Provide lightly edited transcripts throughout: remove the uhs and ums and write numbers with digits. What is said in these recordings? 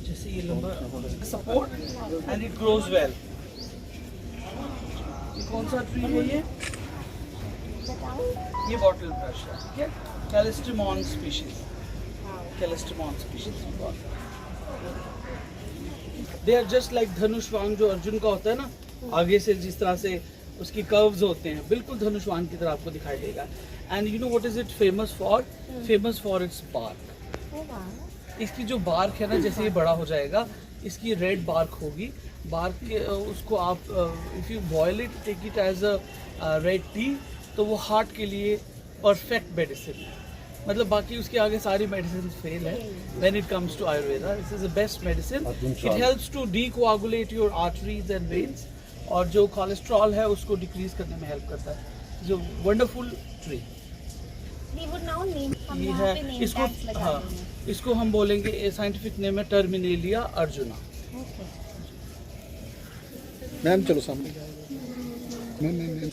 जैसे ये लंबा support and it grows well. ये कौन सा ट्री है ये बॉटल ब्रश है, ठीक है, Callistemon species, Callistemon species. They are just like धनुष वांग, जो अर्जुन का होता है ना, आगे से जिस तरह से उसकी कर्व्स होते हैं, बिल्कुल धनुष वांग की तरह आपको दिखाई देगा। And you know what is it famous for? Famous for its bark. इसकी जो बार्क है ना, जैसे ये बड़ा हो जाएगा, इसकी रेड बार्क होगी। बार्क उसको आप if you boil it, take it as a red tea, तो वो हार्ट के लिए परफेक्ट मेडिसिन है। मतलब बाकी उसके आगे सारी मेडिसिन फेल है। When it comes to Ayurveda, this is the best medicine. It helps to decoagulate your arteries and veins, और जो कोलेस्ट्रॉल है उसको डिक्रीज करने में हेल्प करता है। जो वंडरफुल ट्री ये है। इसको हाँ, इसको हम बोलेंगे, साइंटिफिक नेम है टर्मिनेलिया अर्जुना। मैम चलो सामने। Ma'am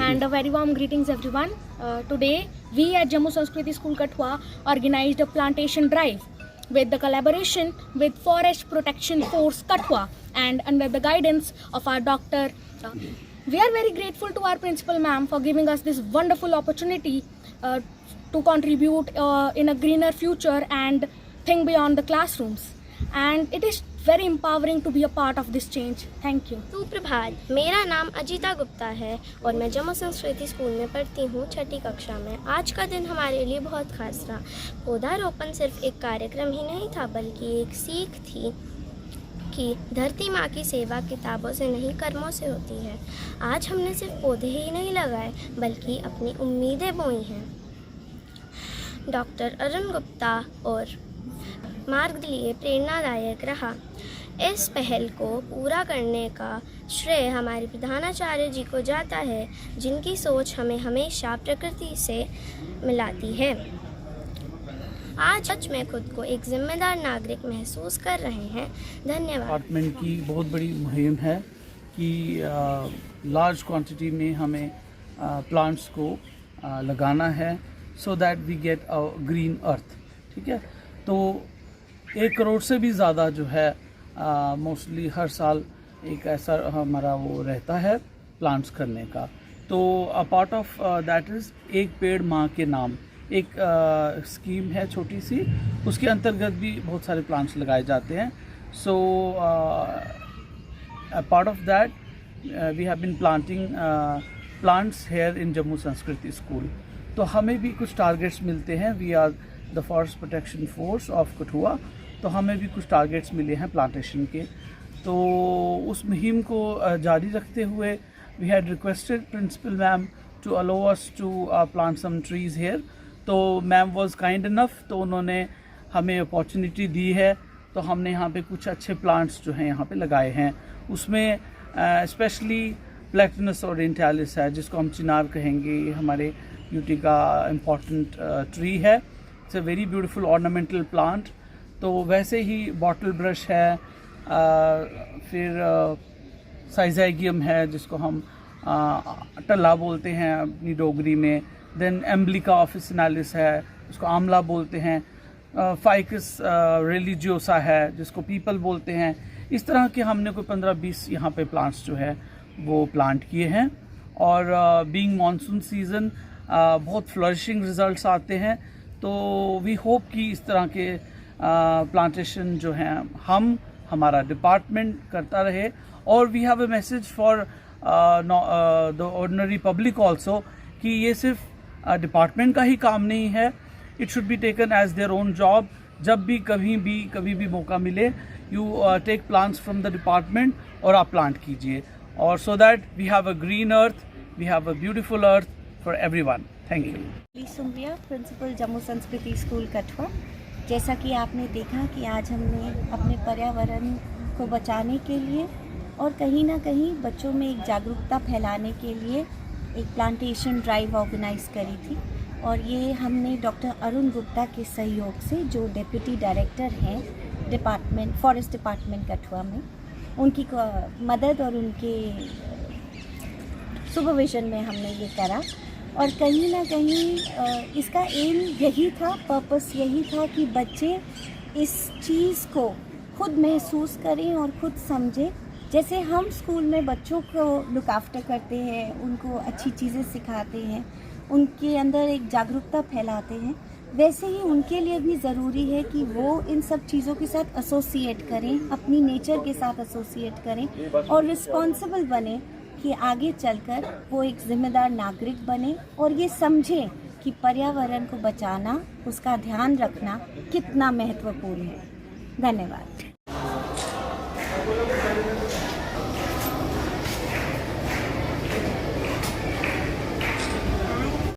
And a very warm greetings everyone. Today we at Jammu Sanskriti School Kathua organized a plantation drive with the collaboration with Forest Protection Force Kathua and under the guidance of our doctor. We are very grateful to our principal ma'am for giving us this wonderful opportunity to contribute in a greener future and think beyond the classrooms. And it is very empowering to be a part of this change. Thank you. सुप्रभात, मेरा नाम अजिता गुप्ता है और मैं Jammu Sanskriti school में पढ़ती हूँ 6ठी कक्षा में। आज का दिन हमारे लिए बहुत खास रहा। पौधारोपण सिर्फ एक कार्यक्रम ही नहीं था, बल्कि एक सीख थी कि धरती माँ की सेवा किताबों से नहीं, कर्मों से होती है। आज हमने सिर्फ पौधे ही नहीं लगाए, बल्कि अपनी उम्मीदें बोई हैं। डॉक्टर अरुण गुप्ता और मार्ग लिए प्रेरणादायक रहा। इस पहल को पूरा करने का श्रेय हमारे प्रधानाचार्य जी को जाता है, जिनकी सोच हमें हमेशा प्रकृति से मिलाती है। आज मैं खुद को एक जिम्मेदार नागरिक महसूस कर रहे हैं। धन्यवाद। डिपार्टमेंट की बहुत बड़ी मुहिम है कि लार्ज क्वांटिटी में हमें प्लांट्स को लगाना है, so that we get a green earth, ठीक है। तो 1 करोड़ से भी ज़्यादा जो है मोस्टली हर साल एक ऐसा हमारा वो रहता है प्लांट्स करने का। तो अ पार्ट ऑफ दैट इज़ एक पेड़ माँ के नाम, एक स्कीम है छोटी सी, उसके अंतर्गत भी बहुत सारे प्लांट्स लगाए जाते हैं। So a part of that we have been planting plants here in Jammu Sanskriti school. तो हमें भी कुछ टारगेट्स मिलते हैं। We are the forest protection force of Kathua, तो हमें भी कुछ टारगेट्स मिले हैं प्लांटेशन के। तो उस मुहिम को जारी रखते हुए we had requested principal ma'am to allow us to plant some trees here. तो मैम वाज काइंड इनफ, तो उन्होंने हमें अपॉर्चुनिटी दी है। तो हमने यहाँ पे कुछ अच्छे प्लांट्स जो हैं यहाँ पे लगाए हैं। उसमें स्पेशली प्लैटिनस ओरिएंटालिस है, जिसको हम चिनार कहेंगे, हमारे यूटी का इम्पॉर्टेंट ट्री है। It's a very beautiful ornamental plant. तो वैसे ही बॉटल ब्रश है, फिर साइजैगियम है, जिसको हम टल्ला बोलते हैं अपनी डोगरी में। देन एम्ब्लिका ऑफिसिनालिस है, जिसको आंवला बोलते हैं। फाइकस रिलीजियोसा है, जिसको पीपल बोलते हैं। इस तरह के हमने कोई 15-20 यहाँ पे प्लांट्स जो है वो प्लांट किए हैं। और बीइंग मॉनसून सीज़न बहुत फ्लरिशिंग रिजल्ट्स आते हैं। तो वी होप कि इस तरह के प्लांटेशन जो हैं हमारा डिपार्टमेंट करता रहे। और we have a message for the ordinary public also कि ये सिर्फ डिपार्टमेंट का ही काम नहीं है, it should be taken as their own job. जब भी कभी भी मौका मिले, you take plants from the department और आप प्लांट कीजिए, और so that we have a green earth, we have a beautiful earth for everyone. Thank you. Sumbia, Principal Jammu Sanskriti School Kathua. जैसा कि आपने देखा कि आज हमने अपने पर्यावरण को बचाने के लिए और कहीं ना कहीं बच्चों में एक जागरूकता फैलाने के लिए एक प्लांटेशन ड्राइव ऑर्गेनाइज करी थी। और ये हमने डॉक्टर अरुण गुप्ता के सहयोग से, जो डेप्यूटी डायरेक्टर हैं डिपार्टमेंट फॉरेस्ट डिपार्टमेंट कठुआ में, उनकी मदद और उनके सुपरविजन में हमने ये करा। और कहीं ना कहीं इसका एम यही था, पर्पस यही था कि बच्चे इस चीज़ को खुद महसूस करें और खुद समझें। जैसे हम स्कूल में बच्चों को लुक आफ्टर करते हैं, उनको अच्छी चीज़ें सिखाते हैं, उनके अंदर एक जागरूकता फैलाते हैं, वैसे ही उनके लिए भी ज़रूरी है कि वो इन सब चीज़ों के साथ एसोसिएट करें, अपनी नेचर के साथ एसोसिएट करें और रिस्पॉन्सिबल बने कि आगे चलकर वो एक जिम्मेदार नागरिक बने और ये समझें कि पर्यावरण को बचाना, उसका ध्यान रखना कितना महत्वपूर्ण है। धन्यवाद।